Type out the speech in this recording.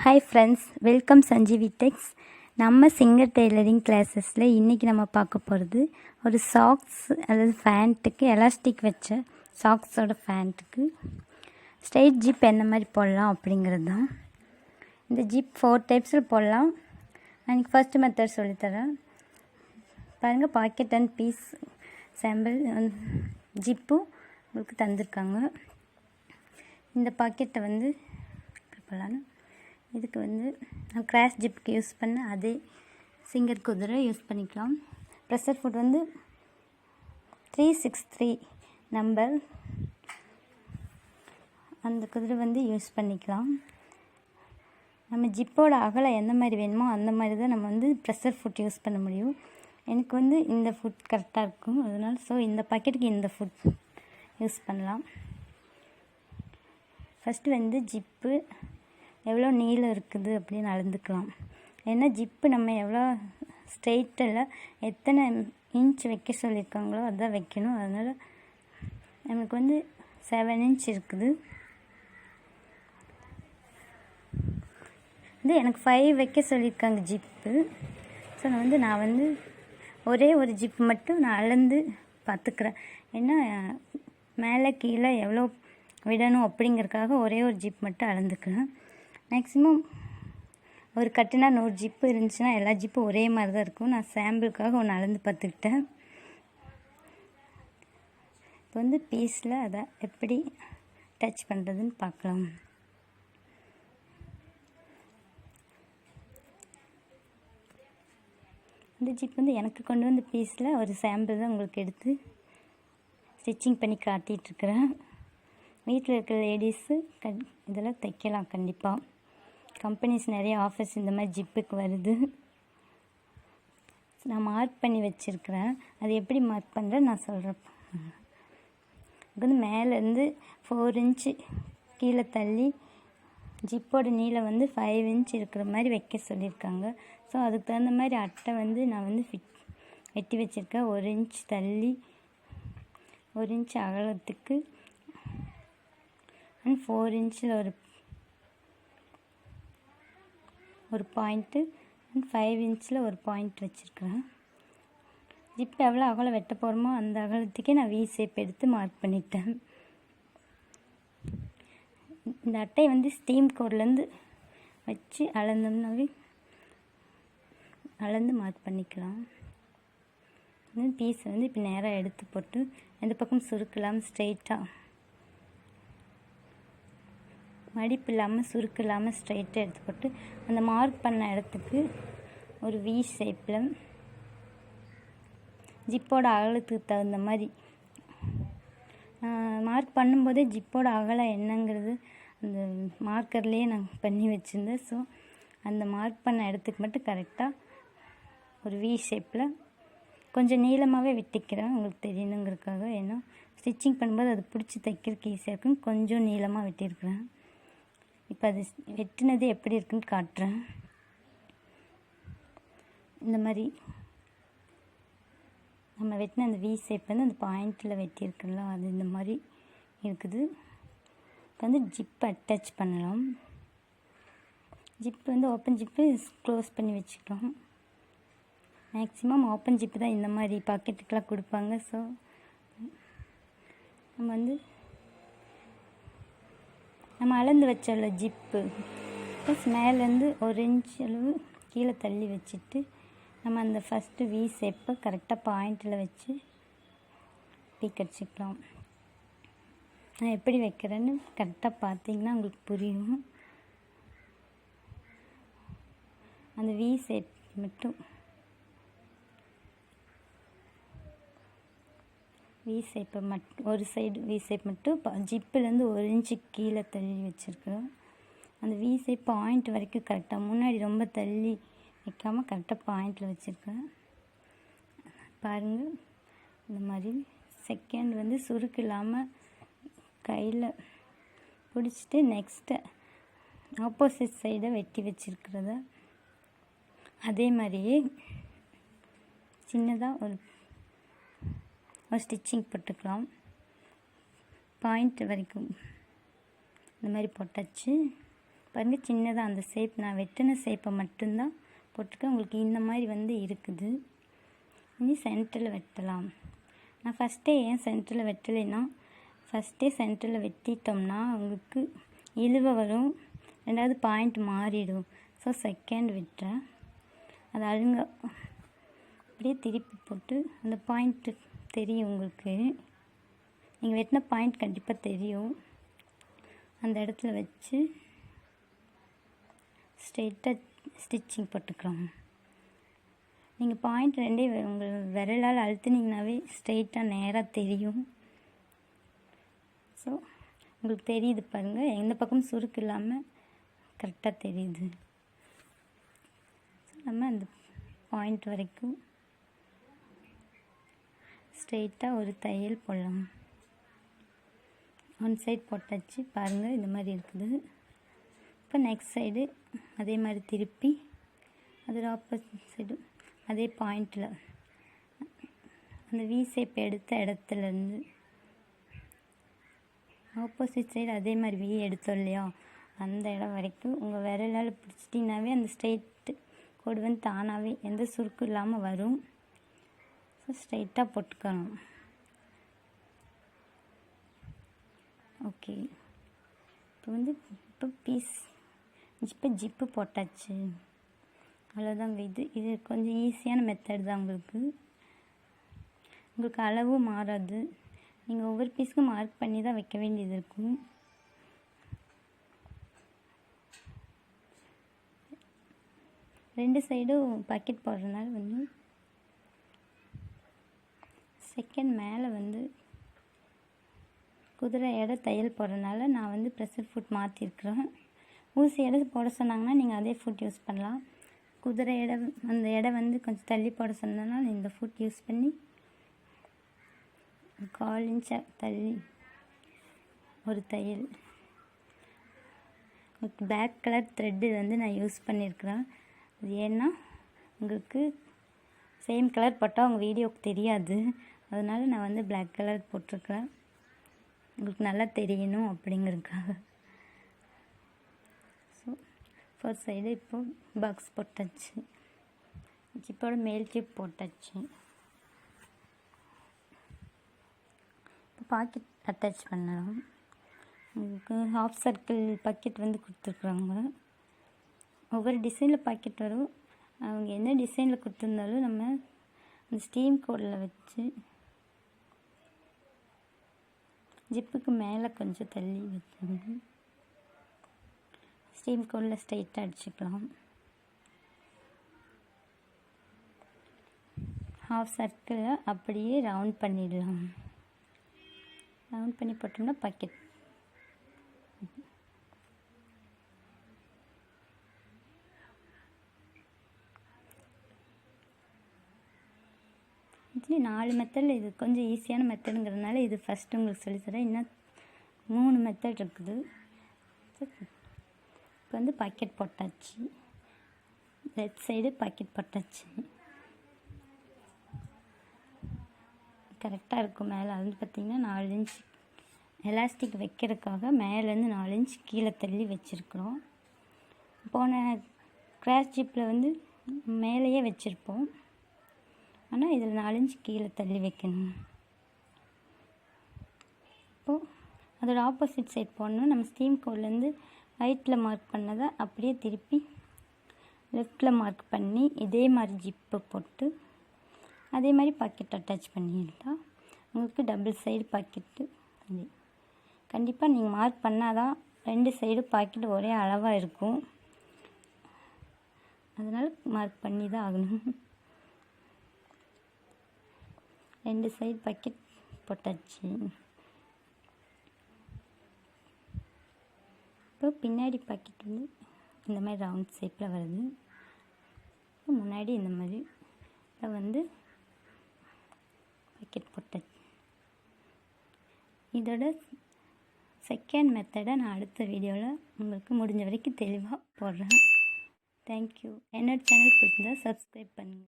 Hi friends, welcome sanjeevi டெக்ஸ். நம்ம singer tailoring கிளாஸஸில் இன்றைக்கி நம்ம பார்க்க போகிறது ஒரு சாக்ஸ் அல்லது ஃபேண்ட்டுக்கு எலாஸ்டிக் வச்ச சாக்ஸோட ஃபேண்ட்டுக்கு ஸ்ட்ரெயிட் ஜிப் என்ன மாதிரி போடலாம் அப்படிங்கிறது தான். இந்த ஜிப் 4 டைப்ஸில் போடலாம். நான் ஃபஸ்ட்டு மெத்தட் சொல்லித்தரேன் பாருங்கள். பாக்கெட் அண்ட் பீஸ் சாம்பிள் ஜிப்பும் உங்களுக்கு தந்திருக்காங்க. இந்த பாக்கெட்டை வந்து போடலான்னு இதுக்கு வந்து நான் கிளாஸ் ஜிப்புக்கு யூஸ் பண்ண அதே சிங்கர் குதிரை யூஸ் பண்ணிக்கலாம். ப்ரெஷர் ஃபுட் வந்து 363 நம்பர் அந்த குதிரை வந்து யூஸ் பண்ணிக்கலாம். நம்ம ஜிப்போட அகலம் எந்த மாதிரி வேணுமோ அந்த மாதிரி தான் நம்ம வந்து ப்ரெஷர் ஃபுட் யூஸ் பண்ண முடியும். எனக்கு வந்து இந்த ஃபுட் கரெக்டாக இருக்கும், அதனால் இந்த பாக்கெட்டுக்கு இந்த ஃபுட் யூஸ் பண்ணலாம். ஃபஸ்ட்டு வந்து ஜிப்பு எவ்வளோ நீளம் இருக்குது அப்படின்னு அளந்துக்கலாம். ஏன்னா ஜிப்பு நம்ம எவ்வளோ ஸ்ட்ரெயிட்டில் எத்தனை இன்ச் வைக்க சொல்லியிருக்காங்களோ அதான் வைக்கணும். அதனால் நமக்கு வந்து 7 இன்ச் இருக்குது. இது எனக்கு 5 வைக்க சொல்லியிருக்காங்க ஜிப்பு. ஸோ நான் வந்து ஒரே ஒரு ஜிப்பு மட்டும் நான் அளந்து பார்த்துக்கிறேன். ஏன்னா மேலே கீழே எவ்வளோ விடணும் அப்படிங்கிறதுக்காக ஒரே ஒரு ஜிப் மட்டும் அளந்துக்கிறேன். மேக்ஸிமம் ஒரு கட்டுனா 100 ஜிப்பு இருந்துச்சுன்னா எல்லா ஜிப்பும் ஒரே மாதிரி தான் இருக்கும். நான் சாம்பிளுக்காக ஒன்று அளந்து பார்த்துக்கிட்டேன். இப்போ வந்து பீஸில் அதை எப்படி டச் பண்ணுறதுன்னு பார்க்கலாம். இந்த ஜிப் வந்து எனக்கு கொண்டு வந்த பீஸில் ஒரு சாம்பிள் தான் உங்களுக்கு எடுத்து ஸ்டிச்சிங் பண்ணி காட்டிகிட்ருக்குறேன். வீட்டில் இருக்கிற லேடிஸு இதெல்லாம் தைக்கலாம் கண்டிப்பாக. கம்பெனிஸ் நிறைய ஆஃபர்ஸ் இந்த மாதிரி ஜிப்புக்கு வருது. நான் மார்க் பண்ணி வச்சுருக்கிறேன். அது எப்படி மார்க் பண்ணுறேன் நான் சொல்கிறேன். இது வந்து மேலேருந்து 4 இன்ச்சு கீழே தள்ளி ஜிப்போட நீளம் வந்து 5 இன்ச் இருக்கிற மாதிரி வைக்க சொல்லியிருக்காங்க. ஸோ அதுக்கு தகுந்த மாதிரி அட்டை வந்து நான் வந்து வெட்டி வச்சுருக்கேன். 1 இன்ச் தள்ளி 1 இன்ச் அகலத்துக்கு அண்ட் 4 இன்ச்சில் ஒரு பாயிண்ட்டு அண்ட் 5 இன்ச்சில் ஒரு பாயிண்ட் வச்சுருக்கிறேன். ஜிப் எவ்வளோ அகலம் வெட்ட போகிறோமோ அந்த அகலத்துக்கே நான் வி ஷேப் எடுத்து மார்க் பண்ணிட்டேன். இந்த அட்டையை வந்து ஸ்டீம் கோர்லேருந்து வச்சு அளந்தோம்னாவே அளந்து மார்க் பண்ணிக்கலாம். பீஸை வந்து இப்போ நேராக எடுத்து போட்டு எந்த பக்கம் சுருக்கலாம், ஸ்ட்ரெயிட்டாக மடிப்பு இல்லாமல் சுருக்கு இல்லாமல் ஸ்ட்ரெயிட்டாக எடுத்து போட்டு அந்த மார்க் பண்ண இடத்துக்கு ஒரு வி ஷேப்பில் ஜிப்போட அகலத்துக்கு தகுந்த மாதிரி மார்க் பண்ணும்போதே ஜிப்போட அகலம் என்னங்கிறது அந்த மார்க்கர்லேயே நான் பண்ணி வச்சுருந்தேன். ஸோ அந்த மார்க் பண்ண இடத்துக்கு மட்டும் கரெக்டாக ஒரு வி ஷேப்பில் கொஞ்சம் நீளமாகவே வெட்டிக்கிறேன், உங்களுக்கு தெரியணுங்கிறதுக்காக. ஏன்னா ஸ்டிச்சிங் பண்ணும்போது அது பிடிச்சி தைக்கிறதுக்கு ஈஸியாக இருக்குன்னு கொஞ்சம் நீளமாக வெட்டியிருக்கிறேன். இப்போ அது வெட்டினது எப்படி இருக்குன்னு காட்டுறேன். இந்த மாதிரி நம்ம வெட்டின அந்த வி ஷேப் வந்து அந்த பாயிண்டில் வெட்டியிருக்குல்ல, அது இந்த மாதிரி இருக்குது. இப்போ வந்து ஜிப்பை அட்டாச் பண்ணலாம். ஜிப்பு வந்து ஓப்பன் ஜிப்பு க்ளோஸ் பண்ணி வச்சுக்கலாம். மேக்ஸிமம் ஓப்பன் ஜிப்பு தான் இந்த மாதிரி பாக்கெட்டுக்கெலாம் கொடுப்பாங்க. ஸோ நம்ம அளந்து வச்சோம்ல ஜிப்பு ப்ளஸ் மேலேருந்து 1 இன்ச் அளவு கீழே தள்ளி வச்சுட்டு நம்ம அந்த ஃபஸ்ட்டு வி ஷேப்பை கரெக்டாக பாயிண்டில் வச்சு பீக்கடிச்சிக்கலாம். நான் எப்படி வைக்கிறேன்னு கரெக்டாக பார்த்தீங்கன்னா உங்களுக்கு புரியும். அந்த வி ஷேப் மட்டும் வி ஷேப்பை ஒரு சைடு வி ஷேப் மட்டும் ஜிப்புலேருந்து 1 இன்ச்சு கீழே தள்ளி வச்சுருக்கோம். அந்த வி ஷேப் பாயிண்ட் வரைக்கும் கரெக்டாக, முன்னாடி ரொம்ப தள்ளி வைக்காமல் கரெக்டாக பாயிண்டில் வச்சுருக்கேன். பாருங்கள், இந்த மாதிரி செகண்ட் வந்து சுருக்கு இல்லாமல் கையில் பிடிச்சிட்டு நெக்ஸ்ட்டு ஆப்போசிட் சைடை வெட்டி வச்சுருக்கிறத அதே மாதிரியே சின்னதாக ஒரு ஸ்டிச்சிங் போட்டுக்கலாம். பாயிண்ட் வரைக்கும் இந்த மாதிரி போட்டாச்சு. பாருங்கள் சின்னதாக அந்த ஷேப் நான் வெட்டின ஷேப்பை மட்டும்தான் போட்டிருக்கேன். உங்களுக்கு இந்த மாதிரி வந்து இருக்குது. இனி சென்டரில் வெட்டலாம். நான் ஃபஸ்ட்டே ஏன் சென்டரில் வெட்டலைன்னா, ஃபஸ்ட்டே சென்டரில் வெட்டிட்டோம்னா உங்களுக்கு இழுவை வரும், ரெண்டாவது பாயிண்ட் மாறிடும். ஸோ செகண்ட் விட்டுறேன். அது அழுங்க அப்படியே திருப்பி போட்டு அந்த பாயிண்ட்டு தெரியும் உங்களுக்கு. நீங்கள் வெட்டின பாயிண்ட் கண்டிப்பாக தெரியும். அந்த இடத்துல வச்சு ஸ்ட்ரெயிட்டாக ஸ்டிச்சிங் போட்டுக்கலாம். நீங்கள் பாயிண்ட் ரெண்டே உங்கள் விரலால் அழுத்துனீங்கனாவே ஸ்ட்ரெயிட்டாக நேராக தெரியும். ஸோ உங்களுக்கு தெரியுது பாருங்கள், எந்த பக்கமும் சுருக்கு இல்லாமல் கரெக்டாக தெரியுது. ஸோ நம்ம அந்த பாயிண்ட் வரைக்கும் ஸ்ட்ரெயிட்டாக ஒரு தையல் போடலாம். ஒன் சைடு போட்டாச்சு பாருங்கள், இந்த மாதிரி இருக்குது. இப்போ நெக்ஸ்ட் சைடு அதே மாதிரி திருப்பி அதோட ஆப்போசிட் சைடு அதே பாயிண்டில் அந்த வி ஷேப் எடுத்த இடத்துலேருந்து ஆப்போசிட் சைடு அதே மாதிரி வி எடுத்தோம் இல்லையா, அந்த இடம் வரைக்கும் உங்கள் விரலால் பிடிச்சிட்டிங்கனாவே அந்த ஸ்ட்ரெயிட்டு கோடு வந்து தானாகவே எந்த சுருக்கும் இல்லாமல் வரும். ஸோ ஸ்ட்ரெயிட்டாக போட்டுக்கணும். ஓகே, இப்போ ஜிப்பு போட்டாச்சு. அவ்வளோதாங்க. இது கொஞ்சம் ஈஸியான மெத்தட் தான். உங்களுக்கு அளவும் மாறாது. நீங்கள் ஒவ்வொரு பீஸுக்கும் மார்க் பண்ணி தான் வைக்க வேண்டியது இருக்கும். ரெண்டு சைடும் பாக்கெட் போடுறதுனால வந்து செகண்ட் மேலே வந்து குதிரை எடை தையல் போடுறதுனால நான் வந்து ப்ரெஷர் ஃபுட் மாற்றிருக்கிறேன். ஊசி எடை போட சொன்னாங்கன்னா நீங்கள் அதே ஃபுட் யூஸ் பண்ணலாம். குதிரை எடை அந்த எடை வந்து கொஞ்சம் தள்ளி போட சொன்னதுனால இந்த ஃபுட் யூஸ் பண்ணி 1/4 இன்ச் தள்ளி ஒரு தையல். பிளாக் கலர் த்ரெட்டு வந்து நான் யூஸ் பண்ணியிருக்கிறேன். அது ஏன்னா உங்களுக்கு சேம் கலர் போட்டால் உங்கள் வீடியோவுக்கு தெரியாது, அதனால் நான் வந்து பிளாக் கலர் போட்டிருக்கிறேன், உங்களுக்கு நல்லா தெரியணும் அப்படிங்கிறதுக்காக. ஸோ ஃபர்ஸ்ட் சைடு இப்போது பாக்ஸ் போட்டாச்சு, ஜிப்போட மேல் ஜிப் போட்டாச்சு. இப்போ பாக்கெட் அட்டாச் பண்ணலாம். உங்களுக்கு ஹாஃப் சர்க்கிள் பாக்கெட் வந்து கொடுத்துருக்குறாங்க. ஒவ்வொரு டிசைனில் பாக்கெட் வரும். அவங்க என்ன டிசைனில் கொடுத்துருந்தாலும் நம்ம அந்த ஸ்டீம் கோடில் வச்சு ஜிப்புக்கு மேலே கொஞ்சம் தள்ளி வச்சு ஸ்டீம் கோடில் ஸ்ட்ரைட்டாக அடிச்சுக்கலாம். ஹாஃப் சர்க்கிளை அப்படியே ரவுண்ட் பண்ணிடலாம். ரவுண்ட் பண்ணி போட்டோம்னா பாக்கெட். இதுலேயே 4 மெத்தடில் இது கொஞ்சம் ஈஸியான மெத்தடுங்கிறதுனால இது ஃபஸ்ட்டு உங்களுக்கு சொல்லித்தரேன். இன்னும் 3 மெத்தட் இருக்குது. இப்போ வந்து பாக்கெட் போட்டாச்சு, லெஃப்ட் சைடு பாக்கெட் போட்டாச்சு. கரெக்டாக இருக்கும். மேலே வந்து பார்த்திங்கன்னா 4 இன்ச் எலாஸ்டிக் வைக்கிறதுக்காக மேலேருந்து 4 இன்ச் கீழே தள்ளி வச்சுருக்குறோம். போன கிராஸ் ஜிப்பில் வந்து மேலேயே வச்சுருப்போம், ஆனால் இதில் 4 இன்ச் கீழே தள்ளி வைக்கணும். இப்போது அதோட ஆப்போசிட் சைட் போடணும். நம்ம ஸ்டீம் கோட்லேருந்து ரைட்டில் மார்க் பண்ணதை அப்படியே திருப்பி லெஃப்டில் மார்க் பண்ணி இதே மாதிரி ஜிப்பை போட்டு அதே மாதிரி பாக்கெட் அட்டாச் பண்ணிடலாம். உங்களுக்கு டபுள் சைடு பாக்கெட்டு இது கண்டிப்பாக நீங்கள் மார்க் பண்ணால் தான் 2 சைடு பாக்கெட் ஒரே அளவாக இருக்கும். அதனால் மார்க் பண்ணி தான் ஆகணும். 2 சைடு பாக்கெட் போட்டாச்சு. இப்போ பின்னாடி பாக்கெட் வந்து இந்த மாதிரி ரவுண்ட் ஷேப்பில் வருது. முன்னாடி இந்த மாதிரி வந்து பாக்கெட் போட்டாச்சு. இதோட செகண்ட் மெத்தடை நான் அடுத்த வீடியோவில் உங்களுக்கு முடிஞ்ச வரைக்கும் தெளிவாக போடுறேன். தேங்க்யூ. என்னோட சேனல் பிடிச்சிருந்தா சப்ஸ்கிரைப் பண்ணுங்கள்.